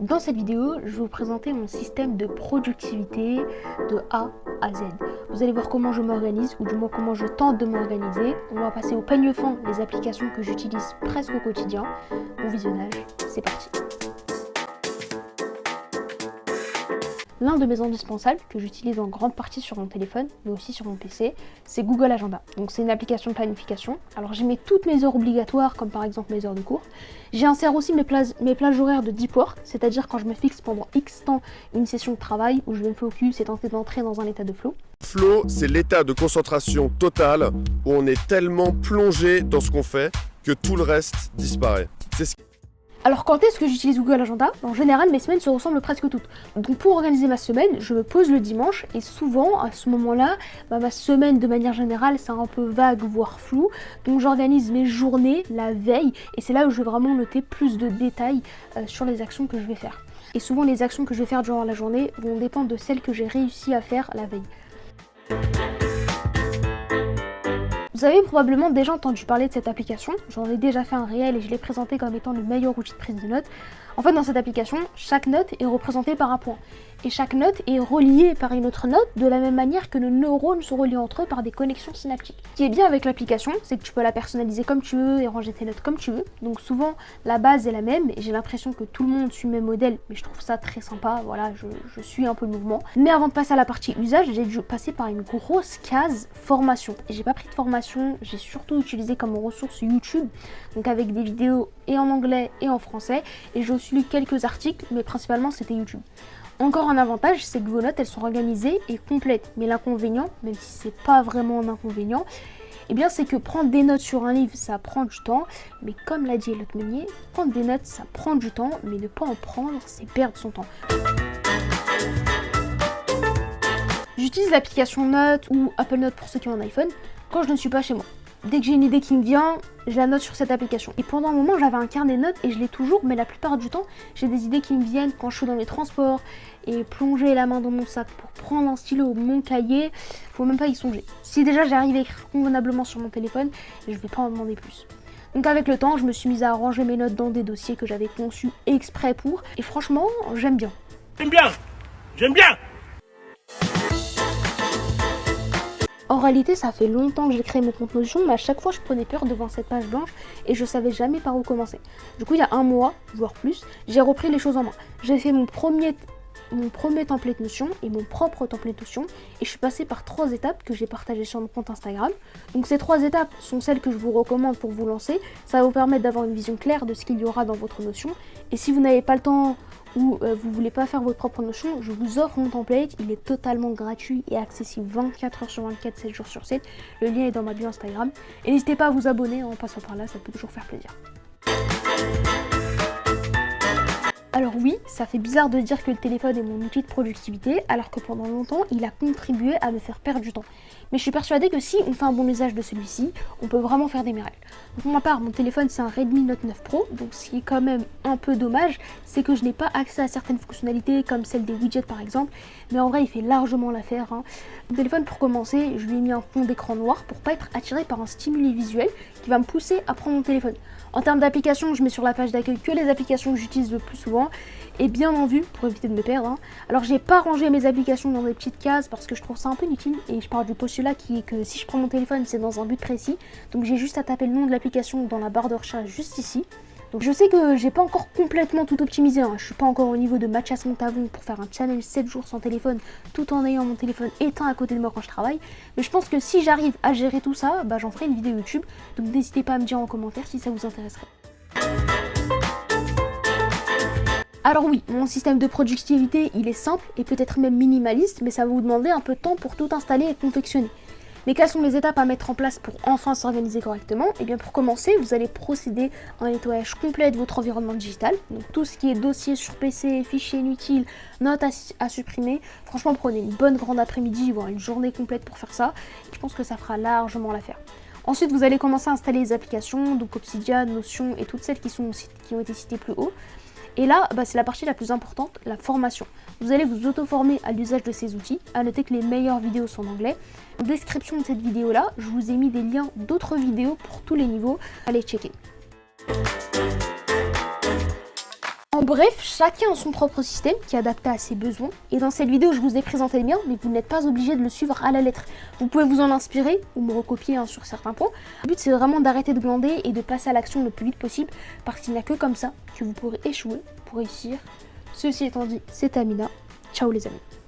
Dans cette vidéo, je vais vous présenter mon système de productivité de A à Z. Vous allez voir comment je m'organise, ou du moins comment je tente de m'organiser. On va passer au peigne fin les applications que j'utilise presque au quotidien. Bon visionnage, c'est parti. L'un de mes indispensables, que j'utilise en grande partie sur mon téléphone, mais aussi sur mon PC, c'est Google Agenda. Donc c'est une application de planification. Alors j'y mets toutes mes heures obligatoires, comme par exemple mes heures de cours. J'y insère aussi mes plages horaires de deep work, c'est-à-dire quand je me fixe pendant X temps une session de travail où je vais me focus et tenter d'entrer dans un état de flow. Flow, c'est l'état de concentration totale où on est tellement plongé dans ce qu'on fait que tout le reste disparaît. Alors quand est-ce que j'utilise Google Agenda? En général, mes semaines se ressemblent presque toutes. Donc pour organiser ma semaine, je me pose le dimanche et souvent à ce moment-là, ma semaine de manière générale c'est un peu vague voire flou. Donc j'organise mes journées la veille et c'est là où je vais vraiment noter plus de détails sur les actions que je vais faire. Et souvent les actions que je vais faire durant la journée vont dépendre de celles que j'ai réussi à faire la veille. Vous avez probablement déjà entendu parler de cette application, j'en ai déjà fait un réel et je l'ai présenté comme étant le meilleur outil de prise de notes. En fait dans cette application, chaque note est représentée par un point. Et chaque note est reliée par une autre note de la même manière que nos neurones sont reliés entre eux par des connexions synaptiques. Ce qui est bien avec l'application, c'est que tu peux la personnaliser comme tu veux et ranger tes notes comme tu veux. Donc souvent la base est la même et j'ai l'impression que tout le monde suit le même modèle, mais je trouve ça très sympa, voilà, je suis un peu le mouvement. Mais avant de passer à la partie usage, j'ai dû passer par une grosse case formation. Et j'ai pas pris de formation, j'ai surtout utilisé comme ressource YouTube, donc avec des vidéos et en anglais et en français. Et j'ai aussi lu quelques articles, mais principalement c'était YouTube. Encore un avantage, c'est que vos notes elles sont organisées et complètes. Mais l'inconvénient, même si c'est pas vraiment un inconvénient, eh bien c'est que prendre des notes sur un livre ça prend du temps. Mais comme l'a dit Elliot Meunier, prendre des notes ça prend du temps, mais ne pas en prendre c'est perdre son temps. J'utilise l'application Notes ou Apple Notes pour ceux qui ont un iPhone quand je ne suis pas chez moi. Dès que j'ai une idée qui me vient, je la note sur cette application. Et pendant un moment, j'avais un carnet de notes et je l'ai toujours, mais la plupart du temps, j'ai des idées qui me viennent quand je suis dans les transports et plonger la main dans mon sac pour prendre un stylo ou mon cahier, faut même pas y songer. Si déjà j'arrive à écrire convenablement sur mon téléphone, je vais pas en demander plus. Donc avec le temps, je me suis mise à ranger mes notes dans des dossiers que j'avais conçus exprès pour, et franchement, j'aime bien. J'aime bien! J'aime bien! En réalité, ça fait longtemps que j'ai créé mon compte Notion, mais à chaque fois, je prenais peur devant cette page blanche et je savais jamais par où commencer. Du coup, il y a un mois, voire plus, j'ai repris les choses en main. J'ai fait mon premier template Notion et mon propre template Notion et je suis passée par 3 étapes que j'ai partagées sur mon compte Instagram. Donc ces 3 étapes sont celles que je vous recommande pour vous lancer. Ça va vous permettre d'avoir une vision claire de ce qu'il y aura dans votre Notion. Et si vous n'avez pas le temps ou vous voulez pas faire votre propre Notion, je vous offre mon template, il est totalement gratuit et accessible 24 h sur 24, 7 jours sur 7. Le lien est dans ma bio Instagram. Et n'hésitez pas à vous abonner en passant par là, ça peut toujours faire plaisir. Alors oui, ça fait bizarre de dire que le téléphone est mon outil de productivité, alors que pendant longtemps, il a contribué à me faire perdre du temps. Mais je suis persuadée que si on fait un bon usage de celui-ci, on peut vraiment faire des miracles. Donc pour ma part, mon téléphone c'est un Redmi Note 9 Pro, donc ce qui est quand même un peu dommage, c'est que je n'ai pas accès à certaines fonctionnalités, comme celle des widgets par exemple, mais en vrai il fait largement l'affaire. Mon téléphone pour commencer, je lui ai mis un fond d'écran noir pour pas être attiré par un stimuli visuel qui va me pousser à prendre mon téléphone. En termes d'applications, je mets sur la page d'accueil que les applications que j'utilise le plus souvent et bien en vue pour éviter de me perdre. Alors j'ai pas rangé mes applications dans des petites cases parce que je trouve ça un peu inutile et je pars du postulat qui est que si je prends mon téléphone c'est dans un but précis, donc j'ai juste à taper le nom de l'application dans la barre de recherche juste ici. Donc je sais que j'ai pas encore complètement tout optimisé, je suis pas encore au niveau de Mathias Montavon pour faire un challenge 7 jours sans téléphone tout en ayant mon téléphone éteint à côté de moi quand je travaille, mais je pense que si j'arrive à gérer tout ça, j'en ferai une vidéo YouTube, donc n'hésitez pas à me dire en commentaire si ça vous intéresserait. Alors oui, mon système de productivité il est simple et peut-être même minimaliste, mais ça va vous demander un peu de temps pour tout installer et confectionner. Mais quelles sont les étapes à mettre en place pour enfin s'organiser correctement? Et bien pour commencer, vous allez procéder à un nettoyage complet de votre environnement digital. Donc tout ce qui est dossier sur PC, fichiers inutiles, notes à supprimer. Franchement, prenez une bonne grande après-midi, voire une journée complète pour faire ça. Je pense que ça fera largement l'affaire. Ensuite, vous allez commencer à installer les applications, donc Obsidian, Notion et toutes celles qui ont été citées plus haut. Et là, c'est la partie la plus importante, la formation. Vous allez vous auto-former à l'usage de ces outils. À noter que les meilleures vidéos sont en anglais. En description de cette vidéo-là, je vous ai mis des liens d'autres vidéos pour tous les niveaux. Allez checker. En bref, chacun a son propre système qui est adapté à ses besoins. Et dans cette vidéo, je vous ai présenté le mien, mais vous n'êtes pas obligé de le suivre à la lettre. Vous pouvez vous en inspirer ou me recopier sur certains points. Le but, c'est vraiment d'arrêter de glander et de passer à l'action le plus vite possible, parce qu'il n'y a que comme ça que vous pourrez échouer pour réussir. Ceci étant dit, c'est Amina. Ciao les amis.